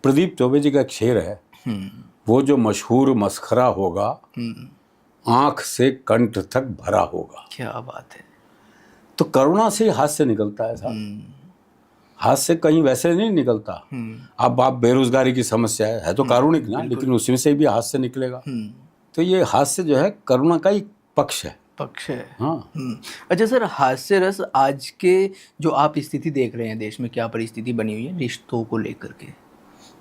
प्रदीप चौबे जी का एक शेर है, वो जो मशहूर मस्खरा होगा आंख से कंठ तक भरा होगा। क्या बात है। तो करुणा से हास्य निकलता है साहब, हास्य कहीं वैसे नहीं निकलता। अब आप बेरोजगारी की समस्या है तो कारुणिक ना, लेकिन उसमें से भी हास्य निकलेगा। तो ये हास्य जो है करुणा का ही पक्ष है। हाँ। अच्छा सर, हास्य रस आज के जो आप स्थिति देख रहे हैं देश में, क्या परिस्थिति बनी हुई है रिश्तों को लेकर के,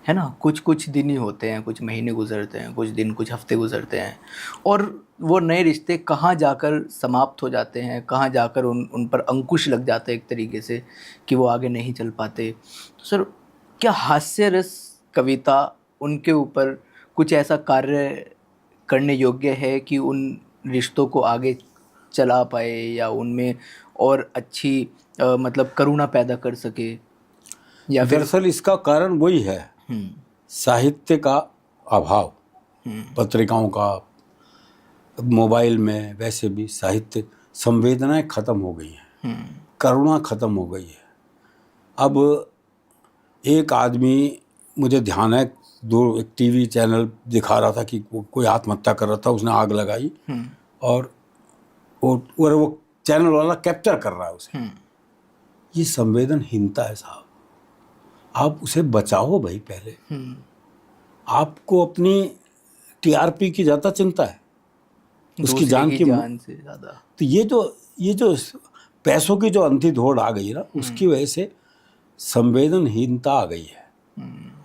है ना, कुछ कुछ दिन ही होते हैं, कुछ महीने गुजरते हैं, कुछ दिन कुछ हफ्ते गुजरते हैं, और वो नए रिश्ते कहाँ जाकर समाप्त हो जाते हैं, कहाँ जाकर उन पर अंकुश लग जाते हैं एक तरीके से कि वो आगे नहीं चल पाते। तो सर, क्या हास्य रस कविता उनके ऊपर कुछ ऐसा कार्य करने योग्य है कि उन रिश्तों को आगे चला पाए या उनमें और अच्छी मतलब करुणा पैदा कर सके, या फिर? दरअसल इसका कारण वही है, साहित्य का अभाव। पत्रिकाओं का, मोबाइल में वैसे भी साहित्य, संवेदनाएं खत्म हो गई हैं, करुणा खत्म हो गई है। अब एक आदमी, मुझे ध्यान है, एक टीवी चैनल दिखा रहा था कि कोई आत्महत्या कर रहा था, उसने आग लगाई और वो चैनल वाला कैप्चर कर रहा है उसे। ये संवेदनहीनता है साहब। आप उसे बचाओ भाई पहले। आपको अपनी टीआरपी की ज़्यादा चिंता है, उसकी जान से ज़्यादा। तो ये जो पैसों की जो अंधी दौड़ आ गई ना, उसकी वजह से संवेदनहीनता आ गई है।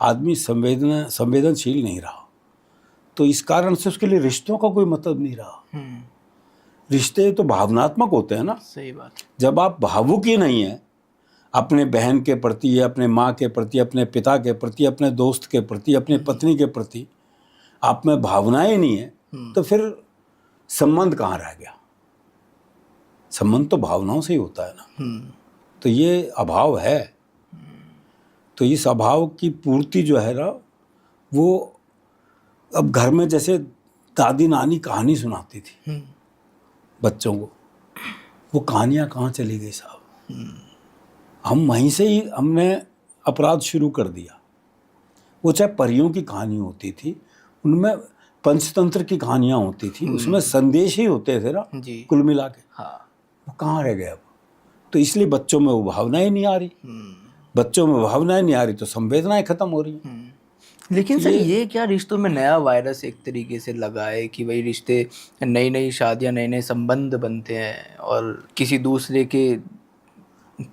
आदमी संवेदनशील नहीं रहा, तो इस कारण से उसके लिए रिश्तों का कोई मतलब नहीं रहा। रिश्ते तो भावनात्मक होते हैं ना। सही बात। जब आप भावुक ही नहीं है अपने बहन के प्रति या अपने माँ के प्रति, अपने पिता के प्रति, अपने दोस्त के प्रति, अपनी पत्नी के प्रति आप में भावनाएं नहीं है, तो फिर संबंध कहाँ रह गया? संबंध तो भावनाओं से ही होता है ना। तो ये अभाव है। तो इस अभाव की पूर्ति जो है ना, वो अब घर में जैसे दादी नानी कहानी सुनाती थी बच्चों को, वो कहानियाँ कहाँ चली गई साहब? हम वहीं से ही हमने अपराध शुरू कर दिया। वो चाहे परियों की कहानी होती थी, उनमें पंचतंत्र की कहानियाँ होती थी, उसमें संदेश ही होते थे ना कुल मिला के। हाँ। वो कहाँ रह गया अब? तो इसलिए बच्चों में वो भावनाएं नहीं आ रही। बच्चों में भावनाएं नहीं आ रही तो संवेदनाएं खत्म हो रही। लेकिन सर, ये क्या रिश्तों में नया वायरस एक तरीके से लगा है कि भाई रिश्ते, नई नई शादियां, नए नए संबंध बनते हैं, और किसी दूसरे के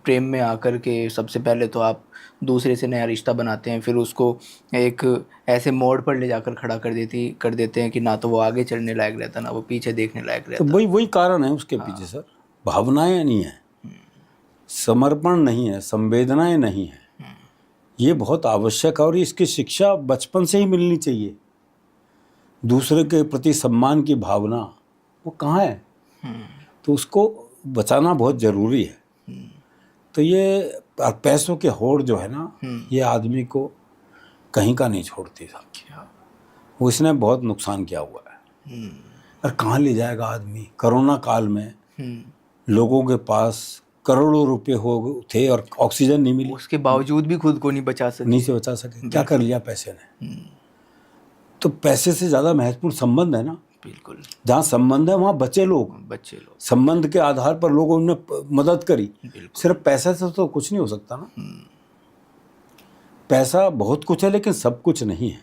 प्रेम में आकर के सबसे पहले तो आप दूसरे से नया रिश्ता बनाते हैं, फिर उसको एक ऐसे मोड़ पर ले जाकर खड़ा कर देते हैं कि ना तो वो आगे चलने लायक रहता, ना वो पीछे देखने लायक रहता। तो वही कारण है उसके पीछे सर। भावनाएं नहीं है, समर्पण नहीं है, संवेदनाएं नहीं है। ये बहुत आवश्यक है और इसकी शिक्षा बचपन से ही मिलनी चाहिए। दूसरे के प्रति सम्मान की भावना वो कहाँ है? तो उसको बचाना बहुत ज़रूरी है। तो ये पैसों के होड़ जो है ना, ये आदमी को कहीं का नहीं छोड़ती साहब। वो इसने बहुत नुकसान किया हुआ है। और कहाँ ले जाएगा आदमी? कोरोना काल में लोगों के पास करोड़ों रुपए हो थे और ऑक्सीजन नहीं मिली, उसके बावजूद भी खुद को नहीं बचा सके। क्या कर लिया पैसे ने? तो पैसे से ज़्यादा महत्वपूर्ण संबंध है ना। बिल्कुल। जहाँ संबंध है वहाँ बचे लोग। संबंध के आधार पर लोगों ने मदद करी। सिर्फ पैसे से तो कुछ नहीं हो सकता ना। पैसा बहुत कुछ है लेकिन सब कुछ नहीं है।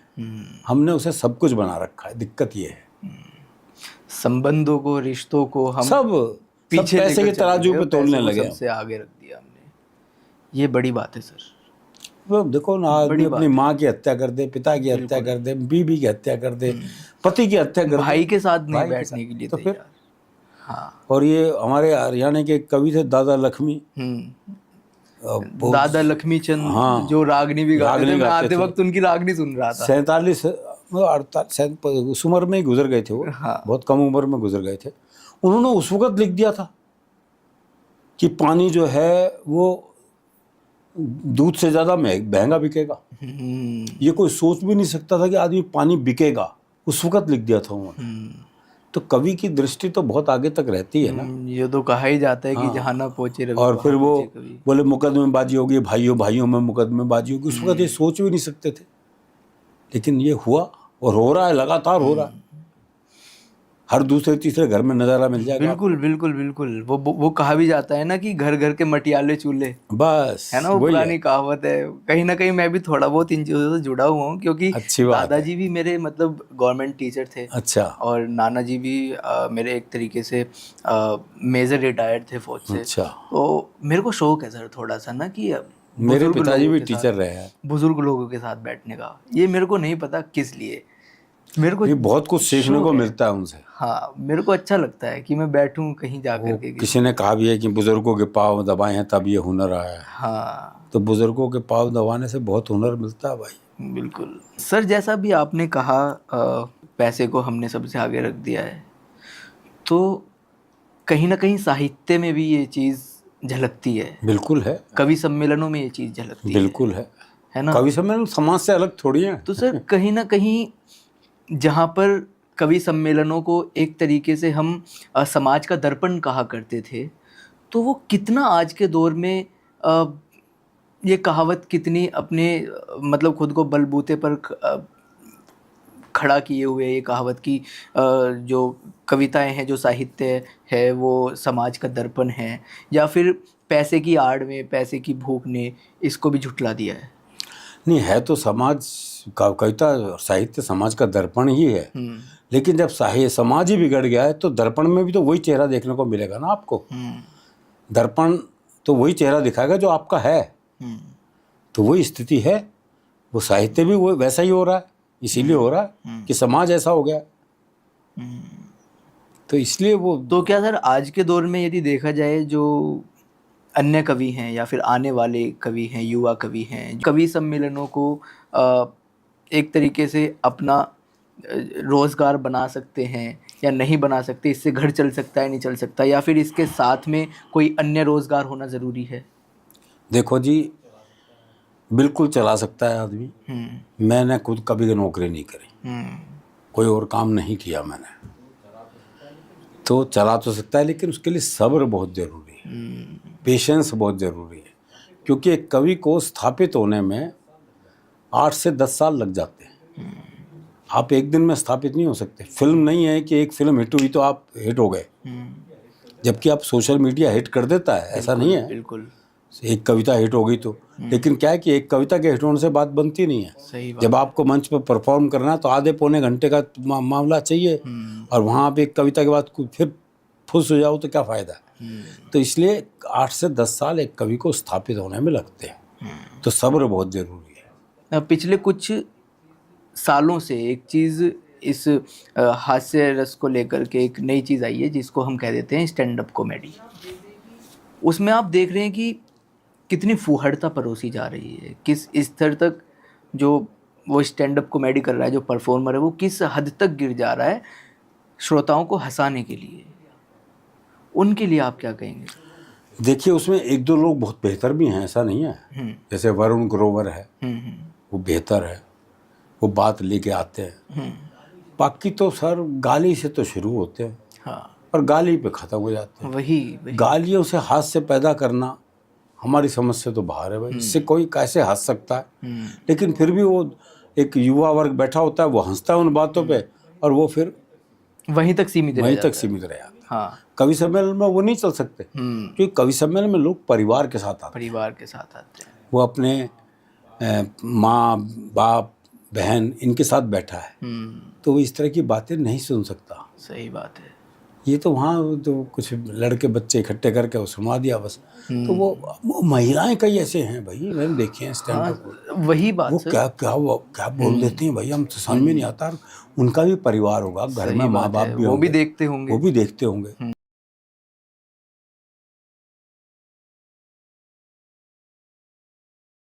हमने उसे सब कुछ बना रखा है। दिक्कत ये है, संबंधों को, रिश्तों को हम सब पीछे पैसे के तराजू पे तोलने लगे, सबसे आगे रख दिया हमने। ये बड़ी बात है सर। वो देखो ना, आदमी अपनी माँ की हत्या कर दे, पिता की हत्या कर दे, बीबी की हत्या कर दे, पति की हत्या कर दे, भाई के साथ नहीं बैठने के लिए तो फिर। हाँ। और ये हमारे हरियाणा के कवि थे दादा लक्ष्मी, दादा लक्ष्मी चंद। हाँ, जो रागनी भी गाते थे। मैं आते वक्त उनकी रागनी सुन रहा था। 47 उस उम्र में ही गुजर गए थे वो। हाँ। बहुत कम उम्र में गुजर गए थे। उन्होंने उस वक्त लिख दिया था कि पानी जो है वो दूध से ज़्यादा महंगा बिकेगा। ये कोई सोच भी नहीं सकता था कि आदमी पानी बिकेगा। उस वक्त लिख दिया था उन्होंने। तो कवि की दृष्टि तो बहुत आगे तक रहती है ना। ये तो कहा ही जाता है कि जहाँ ना पहुँचे रवि। और फिर वो बोले मुकदमेबाजी होगी, भाइयों भाइयों में मुकदमेबाजी होगी। उस वक्त ये सोच भी नहीं सकते थे। लेकिन ये हुआ और हो रहा है, लगातार हो रहा है। हर दूसरे तीसरे घर में नज़ारा मिल जाएगा। बिल्कुल बिल्कुल बिल्कुल। वो कहा भी जाता है ना कि घर घर के मटियाले चूल्हे, बस है ना, वो वही पुरानी है। कहावत है। कहीं ना कहीं मैं भी थोड़ा बहुत इन चीज़ों से जुड़ा हुआ हूँ, क्योंकि अच्छी बात है। दादाजी भी मेरे मतलब गवर्नमेंट टीचर थे, अच्छा और नाना जी भी मेरे एक तरीके से मेजर रिटायर्ड थे फौज से। अच्छा। तो मेरे को शौक है सर थोड़ा सा ना कि मेरे बुजुर्ग पिताजी लोगों भी के टीचर साथ, रहे हैं। बुजुर्ग लोगों के साथ बैठने का। ये मेरे को नहीं पता किस लिए, मेरे को ये बहुत कुछ सीखने शौक को है। मिलता है उनसे। हाँ, मेरे को अच्छा लगता है कि मैं बैठूं कहीं जा वो करके किसी ने कहा भी है कि बुजुर्गों के पाँव दबाए हैं तब ये हुनर आया है। हाँ तो बुजुर्गों के पाँव दबाने से बहुत हुनर मिलता है भाई। बिल्कुल सर। जैसा भी आपने कहा, पैसे को हमने सबसे आगे रख दिया है, तो कहीं ना कहीं साहित्य में भी ये चीज़ झलकती है, बिल्कुल है, कवि सम्मेलनों में ये चीज़ झलकती बिल्कुल है ना। कवि सम्मेलन समाज से अलग थोड़ी है। तो सर कहीं ना कहीं जहाँ पर कवि सम्मेलनों को एक तरीके से हम समाज का दर्पण कहा करते थे, तो वो कितना आज के दौर में ये कहावत कितनी अपने मतलब खुद को बलबूते पर खड़ा किए हुए ये कहावत की जो कविताएं हैं, जो साहित्य है, वो समाज का दर्पण है, या फिर पैसे की आड़ में, पैसे की भूख ने इसको भी झुठला दिया है? नहीं, है तो समाज का, कविता और साहित्य समाज का दर्पण ही है। लेकिन जब समाज ही बिगड़ गया है तो दर्पण में भी तो वही चेहरा देखने को मिलेगा ना आपको। दर्पण तो वही चेहरा दिखाएगा जो आपका है। तो वही स्थिति है। वो साहित्य भी वो वैसा ही हो रहा है, इसीलिए हो रहा है कि समाज ऐसा हो गया। तो इसलिए वो तो क्या सर आज के दौर में यदि देखा जाए, जो अन्य कवि हैं या फिर आने वाले कवि हैं, युवा कवि हैं, कवि सम्मेलनों को एक तरीके से अपना रोजगार बना सकते हैं या नहीं बना सकते? इससे घर चल सकता है, नहीं चल सकता, या फिर इसके साथ में कोई अन्य रोजगार होना ज़रूरी है? देखो जी, बिल्कुल चला सकता है आदमी। मैंने खुद कभी नौकरी नहीं करी, कोई और काम नहीं किया मैंने, तो चला तो सकता है, लेकिन उसके लिए सब्र बहुत ज़रूरी है, पेशेंस बहुत ज़रूरी है। क्योंकि एक कवि को स्थापित होने में 8 से 10 साल लग जाते हैं। आप एक दिन में स्थापित नहीं हो सकते। फिल्म नहीं है कि एक फिल्म हिट हुई तो आप हिट हो गए, जबकि आप सोशल मीडिया हिट कर देता है, ऐसा नहीं है। बिल्कुल एक कविता हिट हो गई तो, लेकिन क्या है कि एक कविता के हिट होने से बात बनती नहीं है। सही बात। जब आपको मंच पर परफॉर्म करना है तो आधे पौने घंटे का मामला चाहिए, और वहाँ आप एक कविता के बाद फिर फुस हो जाओ तो क्या फ़ायदा है। तो इसलिए 8 से 10 साल एक कवि को स्थापित होने में लगते हैं। तो सब्र बहुत ज़रूरी है। पिछले कुछ सालों से एक चीज़ इस हास्य रस को लेकर के एक नई चीज़ आई है, जिसको हम कह देते हैं स्टैंड अप कॉमेडी। उसमें आप देख रहे हैं कि कितनी फूहड़ता परोसी जा रही है, किस स्तर तक जो वो स्टैंड अप कॉमेडी कर रहा है, जो परफॉर्मर है, वो किस हद तक गिर जा रहा है श्रोताओं को हंसाने के लिए। उनके लिए आप क्या कहेंगे? देखिए, उसमें एक दो लोग बहुत बेहतर भी हैं, ऐसा नहीं है। जैसे वरुण ग्रोवर है, वो बेहतर है, वो बात लेके आते हैं। बाकी तो सर गाली से तो शुरू होते हैं, हाँ, और गाली पे ख़त्म हो जाते हैं। वही गालियों से हास्य पैदा करना हमारी समझ से तो बाहर है भाई। इससे कोई कैसे हंस सकता है। लेकिन फिर भी वो एक युवा वर्ग बैठा होता है, वो हंसता है उन बातों पे, और वो फिर वहीं तक सीमित रह वहीं जाता तक सीमित रह जाता है। हाँ, कवि सम्मेलन में वो नहीं चल सकते, क्योंकि कवि सम्मेलन में लोग परिवार के साथ आते हैं। परिवार के साथ आते हैं। वो अपने माँ बाप बहन इनके साथ बैठा है, तो वो इस तरह की बातें नहीं सुन सकता। सही बात है। ये तो वहाँ तो कुछ लड़के बच्चे इकट्ठे करके वो सुना दिया बस। तो वो महिलाएं कई ऐसे हैं भाई, मैंने देखे हैं स्टैंड अप। वही बात वो सर। क्या बोल देते हैं भाई, हम तो समझ में नहीं आता। उनका भी परिवार होगा, घर में माँ बाप भी वो भी होंगे, देखते होंगे। वो भी देखते होंगे।